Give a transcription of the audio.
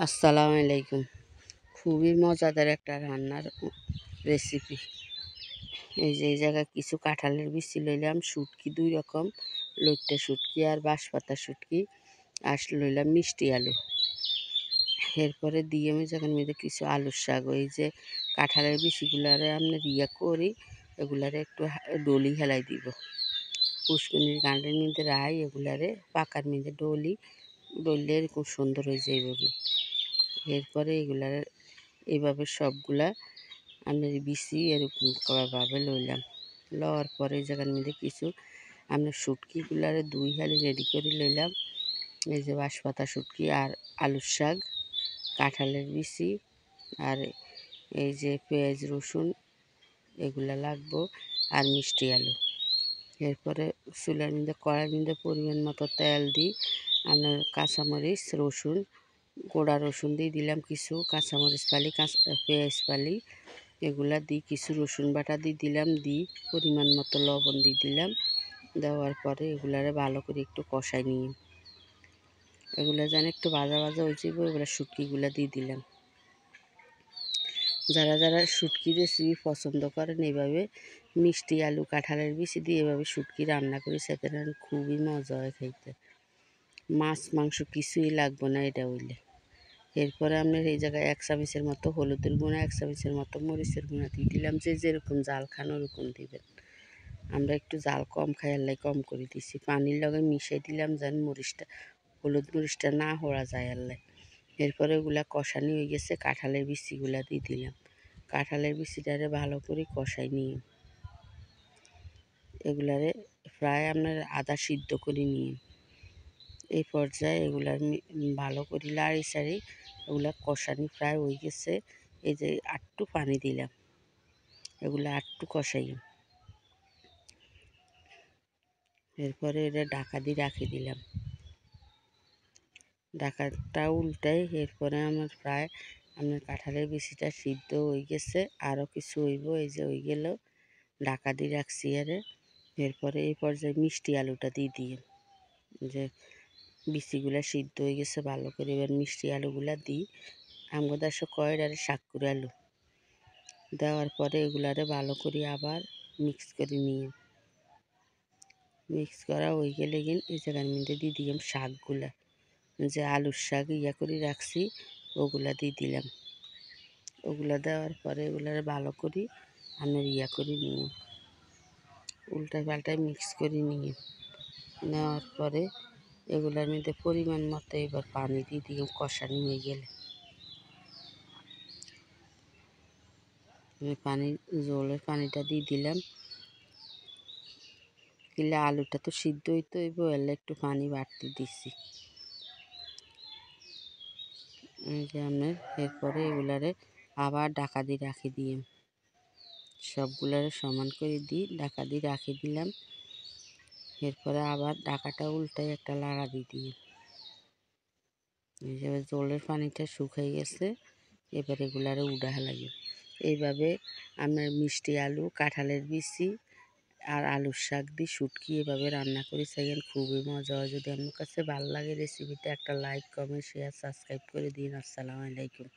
আসসালামু আলাইকুম। খুবই মজাদার একটা রান্নার রেসিপি। এই জায়গায় কিছু কাঁঠালের বিচি লইলাম, শুটকি 2 রকম, লইট্টা শুটকি আর বাঁশপাতা শুটকি, আর লইলাম মিষ্টি আলু। এরপরে দিয়ে আমি যখন মধ্যে কিছু আলুর শাক, ওই যে কাঁঠালের বিচিগুলারে আপনার করি, এগুলারে একটু ডলি হেলাই দিব। পুষ্কুনির গাঁটের মধ্যে রাই, এগুলারে পাকার মধ্যে ডললে এরকম সুন্দর হয়ে যাইব। এরপরে এগুলার এইভাবে সবগুলা আপনার বিচি এরকম ভাবে লইলাম। লওয়ার পরে এই জায়গার মধ্যে কিছু আপনার শুটকিগুলারে 2 হালি রেডি করে লইলাম। এই যে বাঁশপাতা শুটকি আর আলুর শাক, কাঁঠালের বিচি, আর এই যে পেঁয়াজ রসুন এগুলা লাগবো, আর মিষ্টি আলু। এরপরে চুলার মধ্যে কড়াইয়ের মধ্যে পরিমাণ মতো তেল দিই, আপনার কাঁচামরিচ রসুন, গোড়া রসুন দিয়ে দিলাম কিছু, কাঁচামরিচ ফালি, পেঁয়াজ ফালি, এগুলা দিই কিছু রসুন বাটা দিয়ে দিলাম, দিই পরিমাণ মতো লবণ দিয়ে দিলাম। দেওয়ার পরে এগুলারে ভালো করে একটু কষাই নিয়ে, এগুলা যেন একটু ভাজা ভাজা হয়ে যাবে, এগুলো শুটকিগুলা দিয়ে দিলাম। যারা যারা শুটকি রেসিপি পছন্দ করেন, এইভাবে মিষ্টি আলু কাঁঠালের বিচি দিয়ে এভাবে শুটকি রান্না করে সেটা খুবই মজা হয় খাইতে। মাছ মাংস কিছুই লাগবে না এটা হইলে। এরপরে আপনার এই জায়গায় 1 চামচের মতো হলুদের গুঁড়া, 1 চামচের মতো মরিচের গুঁড়া দিয়ে দিলাম। যে যেরকম জাল খান ওরকম দিবেন। আমরা একটু জাল কম খাই, আল্লাই কম করে দিছি। পানির লগে মিশিয়ে দিলাম যেন হলুদ মরিচটা না হওয়া যায় আল্লাই। এরপরে ওগুলা কষানি হয়ে গেছে, কাঁঠালের বিচিগুলা দিয়ে দিলাম। কাঁঠালের বিচিটারে ভালো করে কষাই নিয়ে এগুলারে প্রায় আপনার আধা সিদ্ধ করে নিয়ে এই পর্যায়ে এগুলার ভালো করে লাড়ি চাড়ি এগুলা কষানি প্রায় হয়ে গেছে। এই যে আটটু পানি দিলাম, এগুলা আটটু কষাই। এরপরে এটা ঢাকা দিয়ে রাখি দিলাম, ঢাকাটা উল্টাই। এরপরে আমার প্রায় আপনার কাঁঠালের বিচিটা সিদ্ধ হয়ে গেছে, আরও কিছু হইব। এই যে হয়ে গেল, ঢাকা দিয়ে রাখছি। এরপরে এই পর্যায়ে মিষ্টি আলুটা দিয়ে দিয়ে, যে বিচিগুলা সিদ্ধ হয়ে গেছে ভালো করে, এবার মিষ্টি আলুগুলা দিই। আমগো দেশে কয় আর সাতকুড়ি আলু দেওয়ার পরে এগুলারে ভালো করে আবার মিক্স করে নিয়ে, মিক্স করা হয়ে গেলে এই জায়গার মধ্যে দিয়ে দিলাম শাকগুলা, যে আলুর শাক করে রাখছি ওগুলা দিয়ে দিলাম। ওগুলা দেওয়ার পরে এগুলারে ভালো করে আপনার করে নিয়ে উল্টায় পাল্টায় মিক্স করে নিয়ে নেওয়ার পরে এগুলার মধ্যে পরিমাণ মতো এবার পানি দিয়ে দিলাম। কষানি হয়ে গেলে জলের পানিটা দিয়ে দিলাম। দিলে আলুটা তো সিদ্ধ হইতে হইব, এলে একটু পানি বাড়তে দিচ্ছি। এই যে আপনার এরপরে এগুলারে আবার ঢাকা দিয়ে রাখি দিয়ে, সবগুলারে সমান করে দিই, ঢাকা দিয়ে রাখি দিলাম। এরপরে আবার ঢাকাটা উল্টাই একটা লাড়া দিয়ে দিই। এই যে জলের পানিটা শুকাই গেছে, এবার এগুলারে উড়া লাগে। এইভাবে আপনার মিষ্টি আলু, কাঁঠালের বিচি আর আলুর শাক দিয়ে শুটকি এভাবে রান্না করে চাইয়েন, খুবই মজা হয়। যদি আপনার কাছে ভালো লাগে রেসিপিটা, একটা লাইক, কমেন্ট, শেয়ার, সাবস্ক্রাইব করে দিন। আসসালামু আলাইকুম।